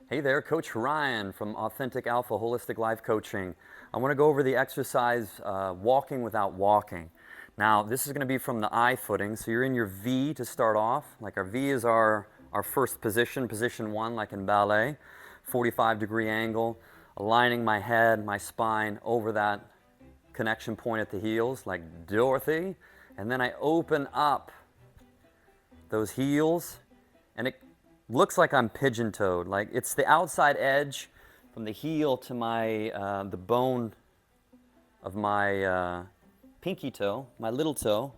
Hey there, Coach Ryan from Authentic Alpha Holistic Life Coaching. I want to go over the exercise walking without walking. Now, this is going to be from the I footing. So you're in your V to start off. Like our V is our first position, position 1, like in ballet. 45-degree angle, aligning my head, my spine over that connection point at the heels, like Dorothy. And then I open up those heels, and it looks like I'm pigeon-toed. Like it's the outside edge from the heel to my the bone of my pinky toe, my little toe,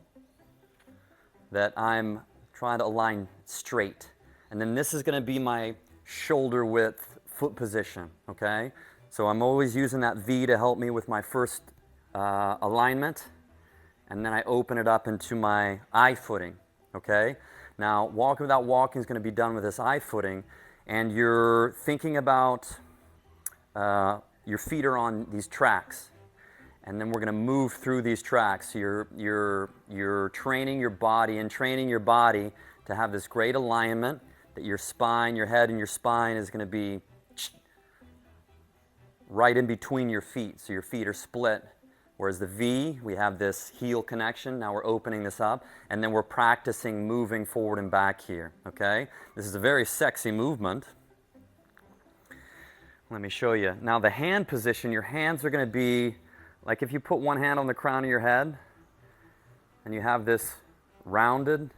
that I'm trying to align straight. And then this is going to be my shoulder width foot position, okay? So I'm always using that V to help me with my first alignment, and then I open it up into my I footing, okay? Now, walking without walking is going to be done with this I footing, and you're thinking about your feet are on these tracks, and then we're going to move through these tracks. So you're training your body and training your body to have this great alignment, that your spine, your head and your spine is going to be right in between your feet. So your feet are split. Whereas the V, we have this heel connection. Now we're opening this up, and then we're practicing moving forward and back here, okay? This is a very sexy movement. Let me show you. Now the hand position, your hands are going to be like if you put one hand on the crown of your head, and you have this rounded,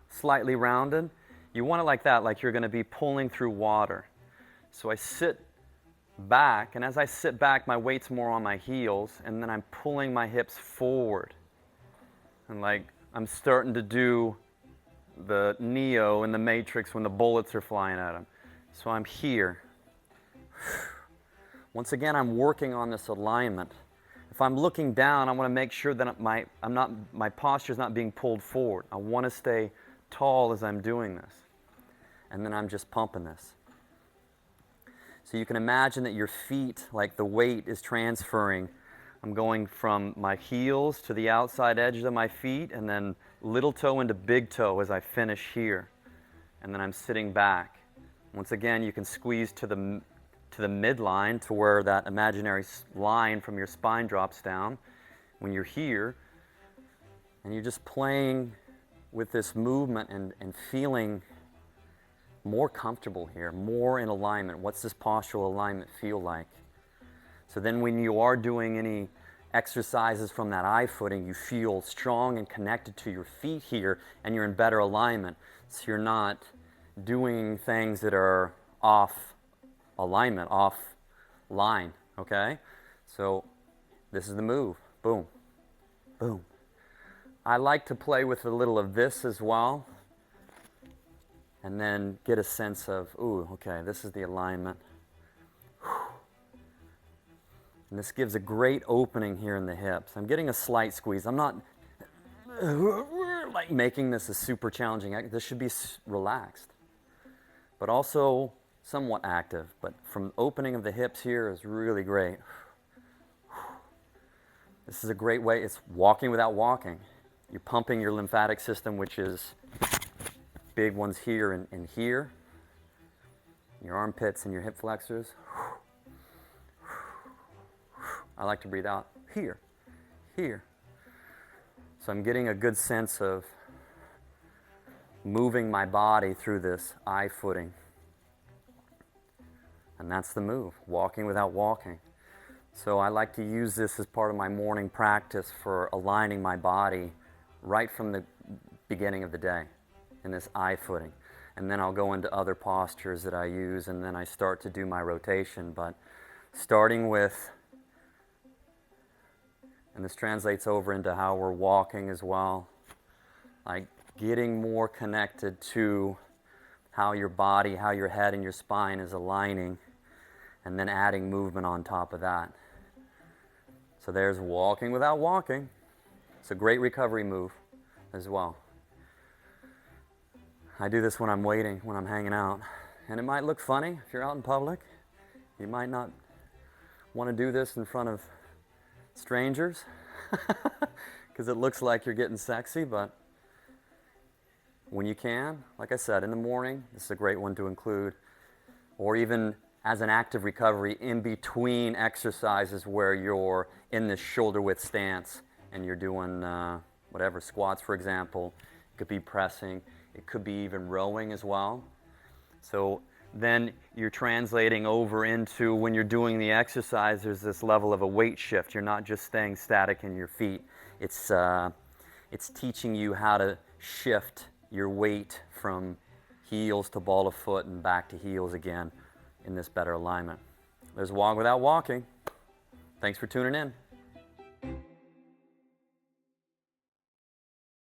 slightly rounded. You want it like that, like you're going to be pulling through water. So I sit back, and as I sit back, my weight's more on my heels, and then I'm pulling my hips forward. And like I'm starting to do the Neo in the Matrix when the bullets are flying at him. So I'm here. Once again, I'm working on this alignment. If I'm looking down, I want to make sure that my posture is not being pulled forward. I want to stay tall as I'm doing this. And then I'm just pumping this. So you can imagine that your feet, like the weight is transferring. I'm going from my heels to the outside edge of my feet, and then little toe into big toe as I finish here. And then I'm sitting back. Once again, you can squeeze to the midline, to where that imaginary line from your spine drops down when you're here. And you're just playing with this movement and feeling more comfortable here, more in alignment. What's this postural alignment feel like? So then when you are doing any exercises from that I footing, you feel strong and connected to your feet here, and you're in better alignment. So you're not doing things that are off alignment, off line, okay? So this is the move. Boom, boom. I like to play with a little of this as well, and then get a sense of, ooh, okay, this is the alignment. And this gives a great opening here in the hips. I'm getting a slight squeeze. I'm not like making this a super challenging act. This should be relaxed, but also somewhat active. But from opening of the hips here is really great. This is a great way. It's walking without walking. You're pumping your lymphatic system, which is big ones here and here, your armpits and your hip flexors. I like to breathe out here, here. So I'm getting a good sense of moving my body through this I footing. And that's the move, walking without walking. So I like to use this as part of my morning practice for aligning my body right from the beginning of the day in this I footing. And then I'll go into other postures that I use, and then I start to do my rotation. But starting with, and this translates over into how we're walking as well, like getting more connected to how your body, how your head and your spine is aligning, and then adding movement on top of that. So there's walking without walking. It's a great recovery move as well. I do this when I'm waiting, when I'm hanging out. And it might look funny if you're out in public. You might not want to do this in front of strangers because it looks like you're getting sexy, but when you can, like I said, in the morning, this is a great one to include. or even as an active recovery in between exercises where you're in this shoulder width stance and you're doing whatever, squats for example. It could be pressing, it could be even rowing as well. So then you're translating over into when you're doing the exercise, there's this level of a weight shift. You're not just staying static in your feet. It's teaching you how to shift your weight from heels to ball of foot and back to heels again in this better alignment. There's walk without walking. Thanks for tuning in.